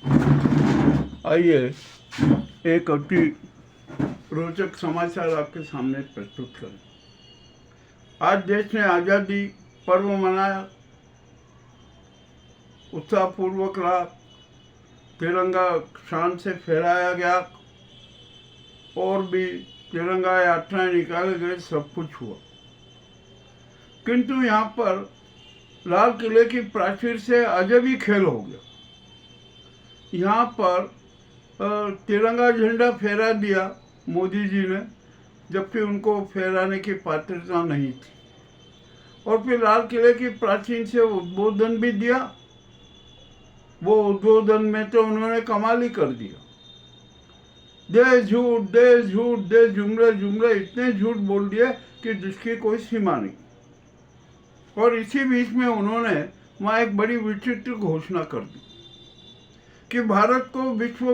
आइए एक अति रोचक समाचार आपके सामने प्रस्तुत करें। आज देश ने आज़ादी पर्व मनाया, उत्साहपूर्वक रहा, तिरंगा शान से फहराया गया और भी तिरंगा यात्राएं निकाले गए, सब कुछ हुआ। किंतु यहाँ पर लाल किले की प्राचीर से अजब ही खेल हो गया। यहाँ पर तिरंगा झंडा फहरा दिया मोदी जी ने, जबकि उनको फहराने की पात्रता नहीं थी, और फिर लाल किले की प्राचीर से उद्बोधन भी दिया। वो उद्बोधन में तो उन्होंने कमाल ही कर दिया। दे झूठ दे झूठ दे जुमले जुमले इतने झूठ बोल दिए कि जिसकी कोई सीमा नहीं। और इसी बीच में उन्होंने वहाँ एक बड़ी विचित्र घोषणा कर दी कि भारत को विश्व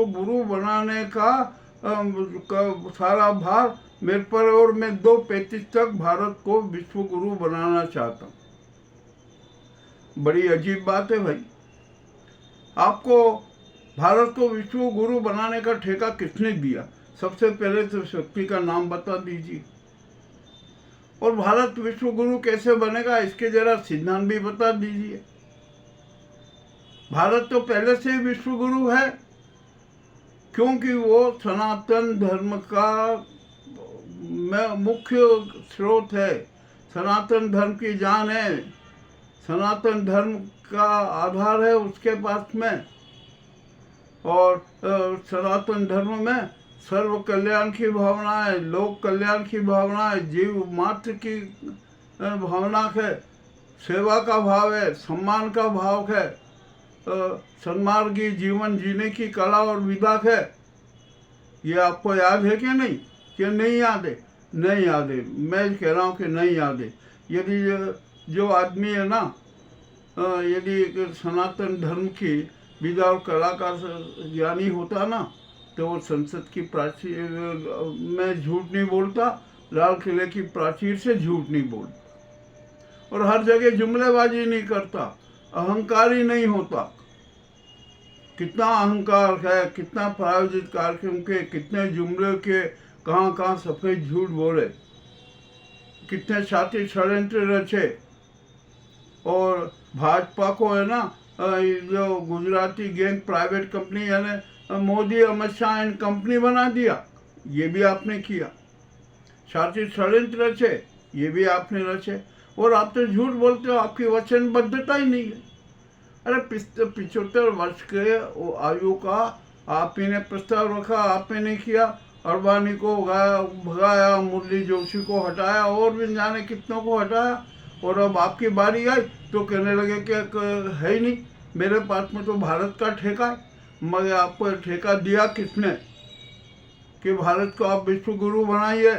गुरु बनाने का सारा भार मेरे पर, और मैं 2035 तक भारत को विश्व गुरु बनाना चाहता हूँ। बड़ी अजीब बात है भाई। आपको भारत को विश्व गुरु बनाने का ठेका किसने दिया? सबसे पहले तो शक्ति का नाम बता दीजिए, और भारत विश्व गुरु कैसे बनेगा इसके जरा सिद्धांत भी बता दीजिए। भारत तो पहले से ही विश्व गुरु है, क्योंकि वो सनातन धर्म का मुख्य स्रोत है, सनातन धर्म की जान है, सनातन धर्म का आधार है उसके पास में। और सनातन धर्म में सर्व कल्याण की भावना है, लोक कल्याण की भावना है, जीव मात्र की भावना है, सेवा का भाव है, सम्मान का भाव है, सन्मार्गी जीवन जीने की कला और विधा है। ये आपको याद है कि नहीं? कि नहीं याद है? नहीं याद है। मैं कह रहा हूँ कि नहीं याद है। यदि जो आदमी है ना, यदि सनातन धर्म की विधा और कला का ज्ञानी होता ना, तो वो संसद की प्राचीर में झूठ नहीं बोलता, लाल किले की प्राचीर से झूठ नहीं बोलता, और हर जगह जुमलेबाजी नहीं करता, अहंकारी नहीं होता। कितना अहंकार है, कितना प्रायोजित कार्यक्रम के, कितने जुमले के, कहाँ कहाँ सफेद झूठ बोले, कितने साथी षड्यंत्र रचे। और भाजपा को है ना, जो गुजराती गैंग प्राइवेट कंपनी यानी मोदी अमित शाह एंड कंपनी बना दिया, ये भी आपने किया। साथी षड्यंत्र रचे, ये भी आपने रचे, और आप तो झूठ बोलते हो, आपकी वचनबद्धता ही नहीं है। अरे 75 वर्ष के आयु का आप ही ने प्रस्ताव रखा, आपने नहीं किया। अडवाणी को भगाया, मुरली जोशी को हटाया, और भी जाने कितनों को हटाया, और अब आपकी बारी आई तो कहने लगे कि है ही नहीं, मेरे पास में तो भारत का ठेका है। मगर आपको ठेका दिया किसने कि भारत को आप विश्व गुरु बनाइए?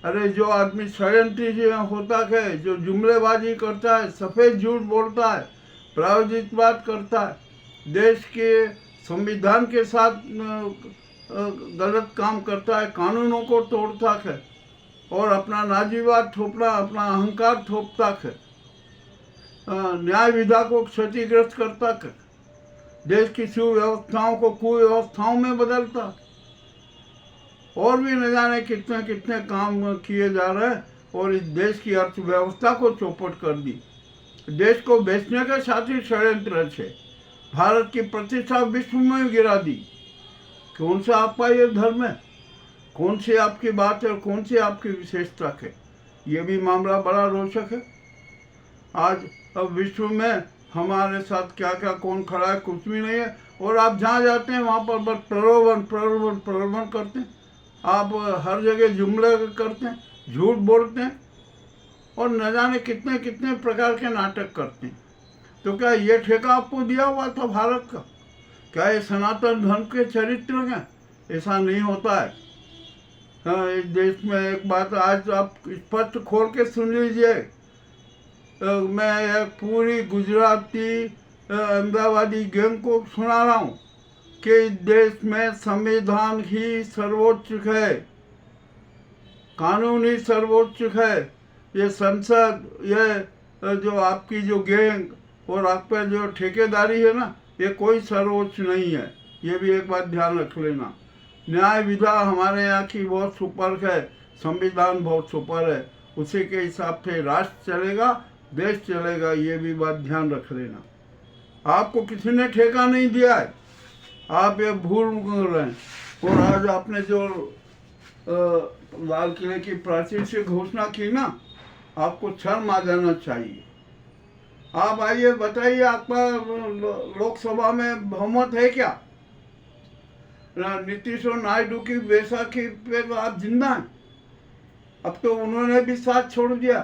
अरे जो आदमी षड्यंत्री होता है, जो जुमलेबाजी करता है, सफ़ेद झूठ बोलता है, प्रायोजित बात करता है, देश के संविधान के साथ गलत काम करता है, कानूनों को तोड़ता है, और अपना नाजीवाद थोपना, अपना अहंकार थोपता है, न्याय विधा को क्षतिग्रस्त करता है, देश की सुव्यवस्थाओं को कुव्यवस्थाओं में बदलता, और भी न जाने कितने कितने काम किए जा रहे हैं, और इस देश की अर्थव्यवस्था को चौपट कर दी। देश को बेचने के साथ ही षड्यंत्र है, भारत की प्रतिष्ठा विश्व में गिरा दी। कौन सा आपका ये धर्म है? कौन सी आपकी बात है और कौन सी आपकी विशेषता है? ये भी मामला बड़ा रोचक है। आज अब विश्व में हमारे साथ क्या क्या कौन खड़ा है कुछ भी नहीं है, और आप जहाँ जाते हैं वहाँ पर बस प्रलोभन करते हैं। आप हर जगह जुमले करते हैं, झूठ बोलते हैं, और न जाने कितने कितने प्रकार के नाटक करते हैं। तो क्या ये ठेका आपको दिया हुआ था भारत का? क्या ये सनातन धर्म के चरित्र हैं? ऐसा नहीं होता है। हाँ, इस देश में एक बात आज आप स्पष्ट खोल के सुन लीजिए। मैं एक पूरी गुजराती अहमदाबादी गैंग को सुना रहा हूँ कि इस देश में संविधान ही सर्वोच्च है, कानून ही सर्वोच्च है। ये संसद, ये जो आपकी जो गैंग और आप पर जो ठेकेदारी है ना, ये कोई सर्वोच्च नहीं है, ये भी एक बात ध्यान रख लेना। न्याय विधा हमारे यहाँ की बहुत सुपर है, संविधान बहुत सुपर है, उसी के हिसाब से राष्ट्र चलेगा, देश चलेगा, ये भी बात ध्यान रख लेना। आपको किसी ने ठेका नहीं दिया है, आप ये भूल रहे हैं। और आज आपने जो लाल किले की प्राचीर से घोषणा की ना, आपको शर्म आ जाना चाहिए। आप आइए बताइए, आपका लोकसभा में बहुमत है क्या? नीतीश और नायडू की बैसाखी पे तो आप जिंदा हैं। अब तो उन्होंने भी साथ छोड़ दिया,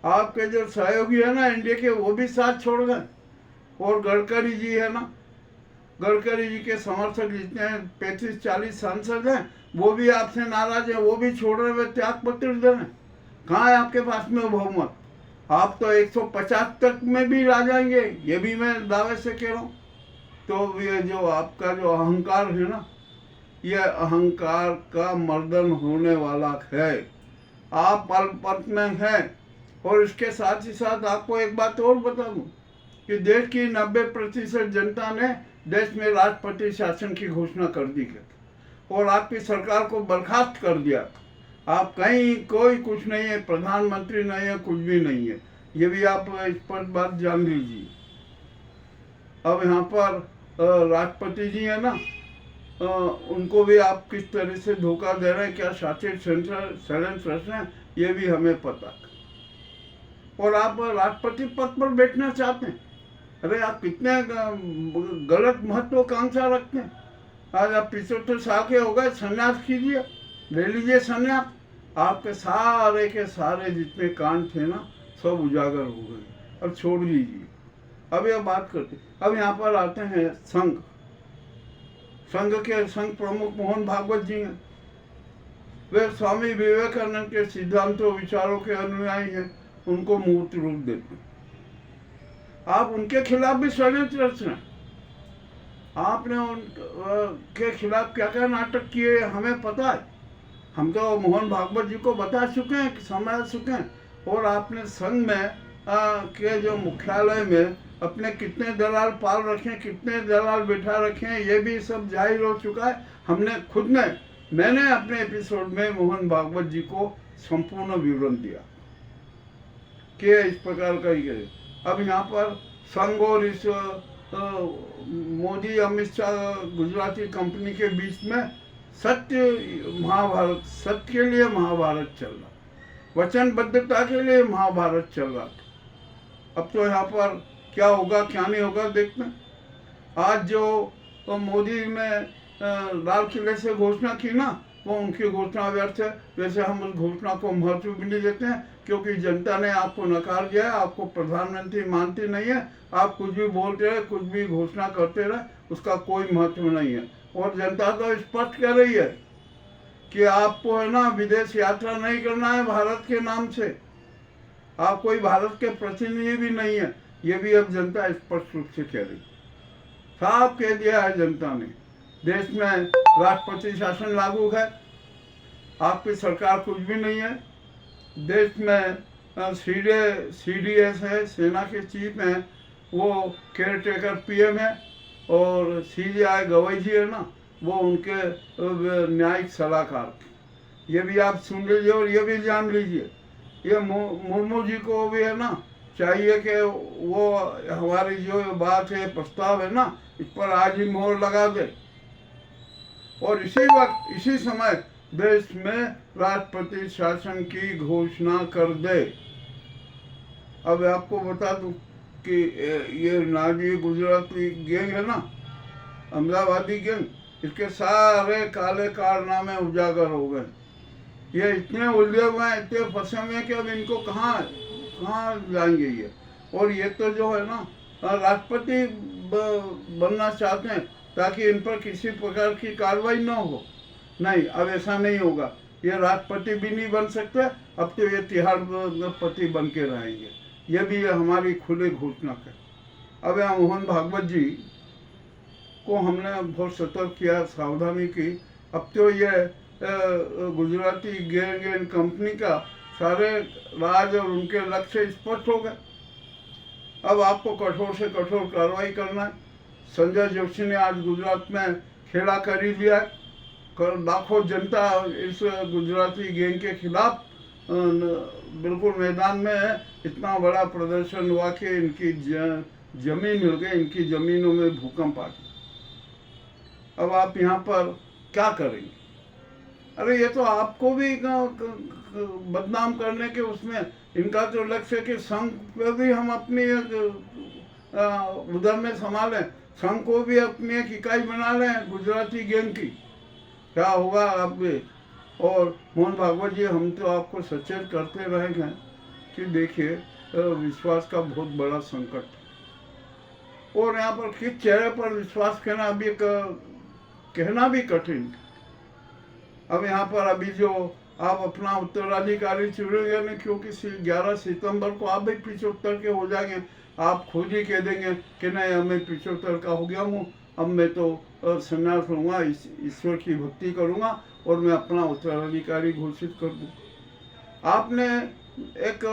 आपके जो सहयोगी है ना एनडीए के, वो भी साथ छोड़ गए। और गडकरी जी है ना, गडकरी जी के समर्थक जितने 35-40 सांसद हैं, वो भी आपसे नाराज हैं, वो भी छोड़ रहे हुए, त्याग पत्र दे रहे। कहाँ है आपके पास में बहुमत? आप तो 150 तक में भी आ जाएंगे, ये भी मैं दावे से कह रहा हूँ। तो ये जो आपका जो अहंकार है ना, ये अहंकार का मर्दन होने वाला है। आप पल में हैं। और इसके साथ ही साथ आपको एक बात और बता दूं कि देश की 90% जनता ने देश में राष्ट्रपति शासन की घोषणा कर दी है और आपकी सरकार को बर्खास्त कर दिया। आप कहीं कोई कुछ नहीं है, प्रधानमंत्री नहीं है, कुछ भी नहीं है, ये भी आप इस पर बात जान लीजिए। अब यहाँ पर राष्ट्रपति जी है ना, उनको भी आप किस तरह से धोखा दे रहे हैं, क्या षड्यंत्र रच रहे हैं, ये भी हमें पता है। और आप राष्ट्रपति पद पर बैठना चाहते हैं, अरे आप कितने गलत महत्वाकांक्षा रखते हैं। आज आप 75 साल के हो गए, संन्यास कीजिए, ले लीजिए संन्यास। आपके सारे के सारे जितने कांड थे ना, सब उजागर हो गए, अब छोड़ दीजिए। अब यह बात करते, अब यहाँ पर आते हैं संघ के संघ प्रमुख मोहन भागवत जी हैं। वे स्वामी विवेकानंद के सिद्धांतों विचारों के अनुयायी हैं, उनको मूर्त रूप देते हैं। आप उनके खिलाफ भी षड्यंत्र रच रहे हैं। आपने उनके खिलाफ क्या क्या नाटक किए हमें पता है, हम तो मोहन भागवत जी को बता चुके हैं, समझा चुके हैं। और आपने संघ में के जो मुख्यालय में अपने कितने दलाल पाल रखे हैं, कितने दलाल बैठा रखे हैं, ये भी सब जाहिर हो चुका है। मैंने अपने एपिसोड में मोहन भागवत जी को संपूर्ण विवरण दिया कि इस प्रकार का ही करे। अब यहाँ पर संघ और इस मोदी अमित शाह गुजराती कंपनी के बीच में सत्य के लिए महाभारत चल रहा, वचनबद्धता के लिए महाभारत चल रहा था। अब तो यहाँ पर क्या होगा क्या नहीं होगा देखते हैं। आज जो मोदी ने लाल किले से घोषणा की ना, वो उनकी घोषणा व्यर्थ है। वैसे हम उस घोषणा को महत्व भी नहीं देते हैं, क्योंकि जनता ने आपको नकार दिया है, आपको प्रधानमंत्री मानती नहीं है। आप कुछ भी बोलते रहे, कुछ भी घोषणा करते रहे, उसका कोई महत्व नहीं है। और जनता तो स्पष्ट कह रही है कि आपको है ना विदेश यात्रा नहीं करना है भारत के नाम से, आप कोई भारत के प्रतिनिधि भी नहीं है, ये भी अब जनता स्पष्ट रूप से कह रही। साफ कह दिया है जनता ने, देश में राष्ट्रपति शासन लागू है, आपकी सरकार कुछ भी नहीं है। देश में CDS है, सेना के चीफ हैं, वो केयर टेकर PM है, और CJI गवई जी है ना, वो उनके न्यायिक सलाहकार। ये भी आप सुन लीजिए और ये भी जान लीजिए, ये मुर्मू जी को भी है ना चाहिए कि वो हमारी जो बात है, प्रस्ताव है ना, इस पर आज ही मोहर लगा दे और इसी वक्त इसी समय देश में राष्ट्रपति शासन की घोषणा कर दे। अब आपको बता दूं कि ये नाजी गुजराती गैंग है ना, अहमदाबादी गैंग, इसके सारे काले कारनामे उजागर हो गए। ये इतने उलझे हुए हैं, इतने फंसे हुए हैं कि अब इनको कहाँ जाएंगे ये। और ये तो जो है ना राष्ट्रपति बनना चाहते हैं ताकि इन पर किसी प्रकार की कार्रवाई न हो। नहीं, अब ऐसा नहीं होगा, ये राष्ट्रपति भी नहीं बन सकते, अब तो ये तिहाड़पति बन के रहेंगे। ये भी हमारी खुली घोषणा है। अब यहाँ मोहन भागवत जी को हमने बहुत सतर्क किया, सावधानी की। अब तो ये गुजराती गैंग कंपनी का सारे राज और उनके लक्ष्य स्पष्ट हो गए। अब आपको कठोर से कठोर कार्रवाई करना है। संजय जोशी ने आज गुजरात में खेला कर ही दिया है। लाखों जनता इस गुजराती गैंग के खिलाफ बिल्कुल मैदान में है। इतना बड़ा प्रदर्शन हुआ कि इनकी जमीन मिल गई, इनकी ज़मीनों में भूकंप आ गया। अब आप यहाँ पर क्या करेंगे? अरे ये तो आपको भी बदनाम करने के उसमें इनका तो लक्ष्य है कि संघ पे भी हम अपनी उधर में संभालें, संघ को भी अपनी एक इकाई बना लें गुजराती गैंग की। क्या होगा आप भी? और मोहन भागवत जी, हम तो आपको सचेत करते रहे हैं कि देखिए विश्वास का बहुत बड़ा संकट है और यहाँ पर किस चेहरे पर विश्वास करना अभी कहना भी कठिन। अब यहाँ पर अभी जो आप अपना उत्तराधिकारी चुनेंगे नहीं, क्योंकि 11 सितंबर को आप भी 75 के हो जाएंगे। आप खुद ही कह देंगे कि नहीं हमें 75 का हो गया हूँ, अब मैं तो संन्यास लूँगा, ईश्वर की भक्ति करूँगा और मैं अपना उत्तराधिकारी घोषित कर दूँ। आपने एक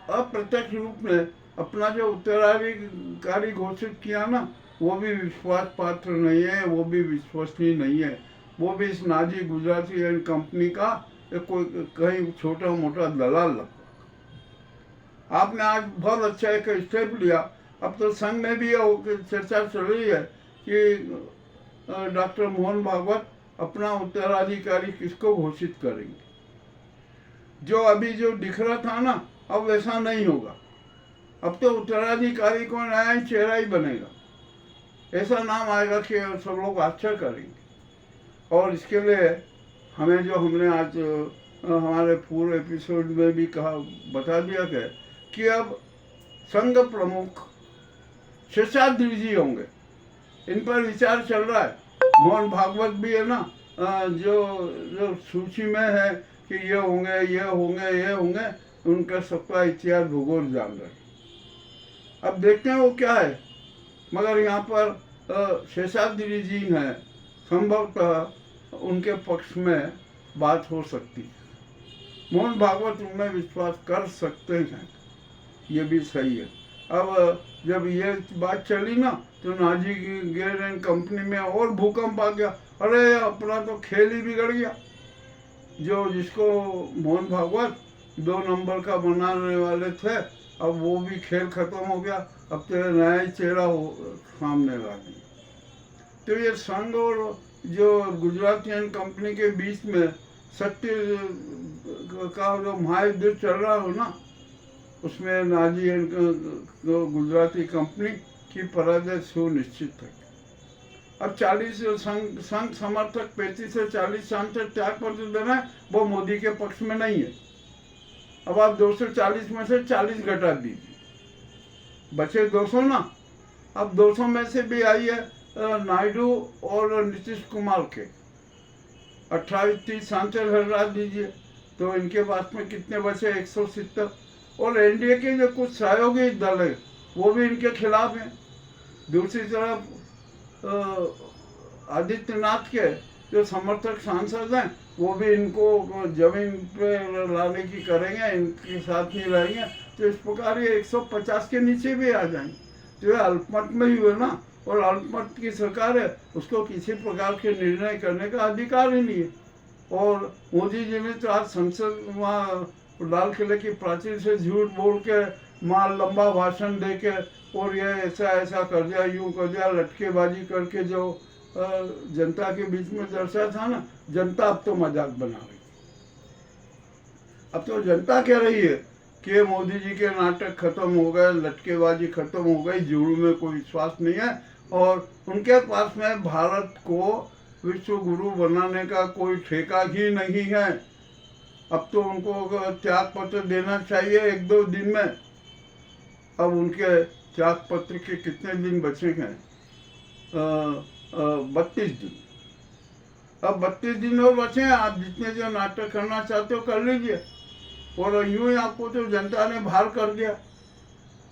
अप्रत्यक्ष रूप में अपना जो उत्तराधिकारी घोषित किया ना, वो भी विश्वास पात्र नहीं है, वो भी विश्वसनीय नहीं है। वो भी इस नाजी गुजराती एंड कंपनी का कोई कहीं छोटा मोटा दलाल लगता। आपने आज बहुत अच्छा एक स्टेप लिया। अब तो संघ में भी चर्चा चल रही है कि डॉक्टर मोहन भागवत अपना उत्तराधिकारी किसको घोषित करेंगे। जो अभी जो दिख रहा था ना, अब वैसा नहीं होगा। अब तो उत्तराधिकारी को नया ही चेहरा ही बनेगा, ऐसा नाम आएगा कि सब लोग आश्चर्य करेंगे। और इसके लिए हमें जो हमने आज हमारे पूरे एपिसोड में भी कहा, बता दिया गया कि अब संघ प्रमुख शेषाद्री जी होंगे। इन पर विचार चल रहा है। मोहन भागवत भी है ना, जो सूची में है कि ये होंगे ये होंगे ये होंगे, उनका सबका इतिहास भूगोल जान रहे। अब देखते हैं वो क्या है। मगर यहाँ पर शेषाद्री जी हैं, संभवतः उनके पक्ष में बात हो सकती है। मोहन भागवत उनमें विश्वास कर सकते हैं, ये भी सही है। अब जब ये बात चली ना, तो नाजी गैंग एंड कंपनी में और भूकंप आ गया। अरे अपना तो खेल ही बिगड़ गया। जो जिसको मोहन भागवत 2 नंबर का बनाने वाले थे, अब वो भी खेल खत्म हो गया। अब तो नया ही चेहरा सामने आ गया। तो ये संघ और जो गुजराती एंड कंपनी के बीच में सत्य का जो महायुद्ध चल रहा हो ना, उसमें नाजी एंड गुजराती कंपनी की पराजय सुनिश्चित है। अब 40 संघ समर्थक 35 से 40 सांसद त्याग पत्र देना है, वो मोदी के पक्ष में नहीं है। अब आप 240 में से 40 घटा दीजिए, बचे 200 ना। अब 200 में से भी आई है नायडू और नीतीश कुमार के 28-30 सांसद हटा दीजिए, तो इनके पास में कितने बचे? 170। और एनडीए के जो कुछ सहयोगी दल है वो भी इनके खिलाफ हैं। दूसरी तरफ आदित्यनाथ के जो समर्थक सांसद हैं वो भी इनको जमीन पे लाने की करेंगे, इनके साथ नहीं रहेंगे। तो इस प्रकार ये 150 के नीचे भी आ जाएंगे। तो ये अल्पमत में ही हुए ना, और अल्पमत की सरकार है, उसको किसी प्रकार के निर्णय करने का अधिकार ही नहीं है। और मोदी जी ने तो आज संसद वहाँ लाल किले की प्राचीर से झूठ बोल के वहाँ लंबा भाषण दे के और ये ऐसा ऐसा कर दिया, यूँ कर दिया, लटकेबाजी करके जो जनता के बीच में दर्शा था ना, जनता अब तो मजाक बना रही। अब तो जनता कह रही है कि मोदी जी के नाटक खत्म हो गए, लटकेबाजी खत्म हो गई, जुड़ू में कोई विश्वास नहीं है और उनके पास में भारत को विश्व गुरु बनाने का कोई ठेका ही नहीं है। अब तो उनको त्याग पत्र देना चाहिए 1-2 दिन में। अब उनके त्याग पत्र के कितने दिन बचे हैं? 32 दिन। अब 32 दिन और बचे हैं। आप जितने जो नाटक करना चाहते हो कर लीजिए। और यूँ ही आपको तो जनता ने बाहर कर दिया।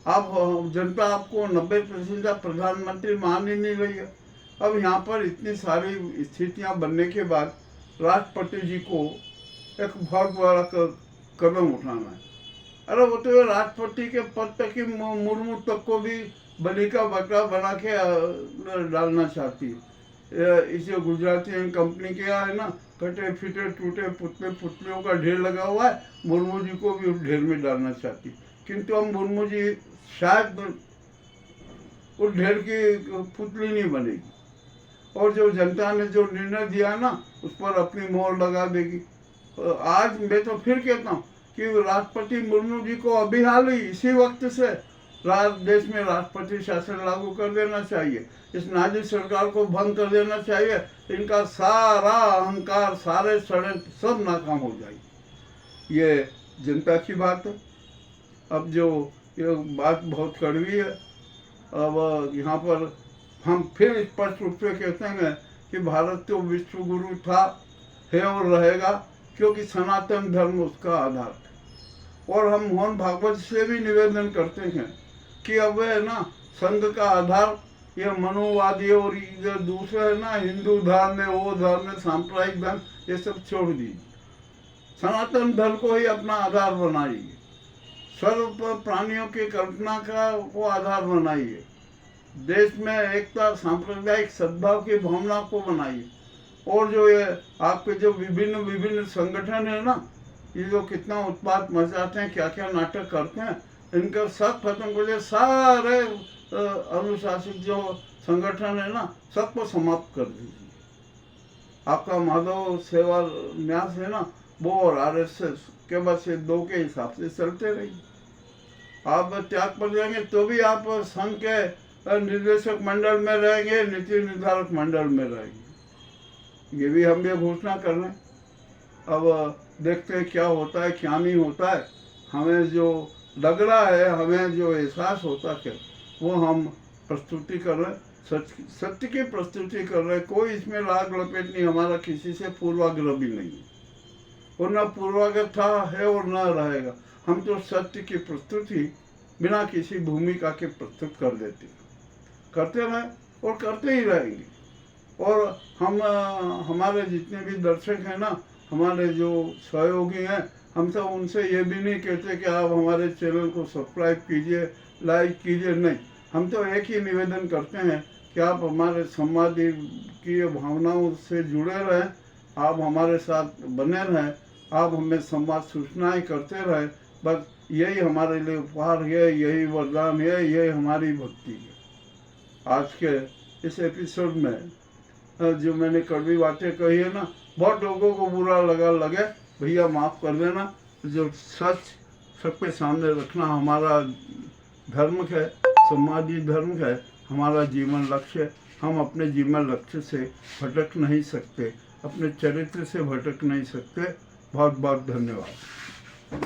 आप जनता आपको 90% प्रधानमंत्री मान ही नहीं रही है। अब यहाँ पर इतनी सारी स्थितियाँ बनने के बाद राष्ट्रपति जी को एक बहुत बड़ा कदम उठाना है। अरे वो तो राष्ट्रपति के पद तक ही मुर्मू तक को भी बलि का बकरा बना के डालना चाहती है। इसे गुजराती कंपनी क्या है ना, कटे फिटे टूटे पुतले पुतलियों का ढेर लगा हुआ है, मुर्मू जी को भी उस ढेर में डालना चाहती, किंतु हम मुर्मू जी शायद उस ढेर की पुतली नहीं बनेगी, और जो जनता ने जो निर्णय दिया ना उस पर अपनी मोहर लगा देगी। आज मैं तो फिर कहता हूँ कि राष्ट्रपति मुर्मू जी को अभी हाल ही इसी वक्त से देश में राष्ट्रपति शासन लागू कर देना चाहिए, इस नाजी सरकार को भंग कर देना चाहिए, इनका सारा अहंकार सारे षड्यंत्र सब नाकाम हो जाएगी। ये जनता की बात है। अब जो ये बात बहुत कड़वी है, अब यहाँ पर हम फिर स्पष्ट रूप से कहते हैं कि भारत तो विश्व गुरु था, है और रहेगा, क्योंकि सनातन धर्म उसका आधार है। और हम मोहन भागवत से भी निवेदन करते हैं कि अब है ना संघ का आधार ये मनोवादी और ये दूसरे है ना हिंदू धर्म है, वो धर्म है, सांप्रदायिक धर्म, ये सब छोड़ दीजिए, सनातन धर्म को ही अपना आधार बनाइए, सर्व प्राणियों की कल्पना का वो आधार बनाइए, देश में एकता सांप्रदायिक सद्भाव की भावना को बनाइए। और जो ये आपके जो विभिन्न संगठन है ना, ये जो कितना उत्पाद मचाते हैं, क्या क्या नाटक करते हैं, इनका सब खत्म कर दिया, सारे अनुशासित जो संगठन है ना सबको समाप्त कर दीजिए। आपका माधव सेवा न्यास है ना, वो और RSS के बस ये दो के हिसाब से चलते रहिए। आप त्याग पर जाएंगे तो भी आप संघ के निर्देशक मंडल में रहेंगे, नीति निर्धारक मंडल में रहेंगे। ये भी हम ये घोषणा कर रहे हैं। अब देखते हैं क्या होता है क्या नहीं होता है। हमें जो लग रहा है, हमें जो एहसास होता है, वो हम प्रस्तुति कर रहे हैं, सत्य की प्रस्तुति कर रहे हैं। कोई इसमें लाग लपेट नहीं, हमारा किसी से पूर्वाग्रह भी नहीं है, और न पूर्वाग्रह था है और न रहेगा। हम तो सत्य की प्रस्तुति बिना किसी भूमिका के प्रस्तुत कर देते हैं, करते रहे और करते ही रहेंगे। और हम हमारे जितने भी दर्शक हैं ना, हमारे जो सहयोगी हैं, हम सब उनसे ये भी नहीं कहते कि आप हमारे चैनल को सब्सक्राइब कीजिए, लाइक कीजिए, नहीं। हम तो एक ही निवेदन करते हैं कि आप हमारे संवाद की भावनाओं से जुड़े रहें, आप हमारे साथ बने रहें, आप हमें संवाद सूचनाएं करते रहें। बस यही हमारे लिए उपहार है, यही वरदान है, यही हमारी भक्ति है। आज के इस एपिसोड में जो मैंने कड़वी बातें कही है ना, बहुत लोगों को बुरा लगे, भैया माफ़ कर देना। जो सच सबके सामने रखना हमारा धर्म है, समाजी धर्म है, हमारा जीवन लक्ष्य है। हम अपने जीवन लक्ष्य से भटक नहीं सकते, अपने चरित्र से भटक नहीं सकते। बहुत बहुत धन्यवाद।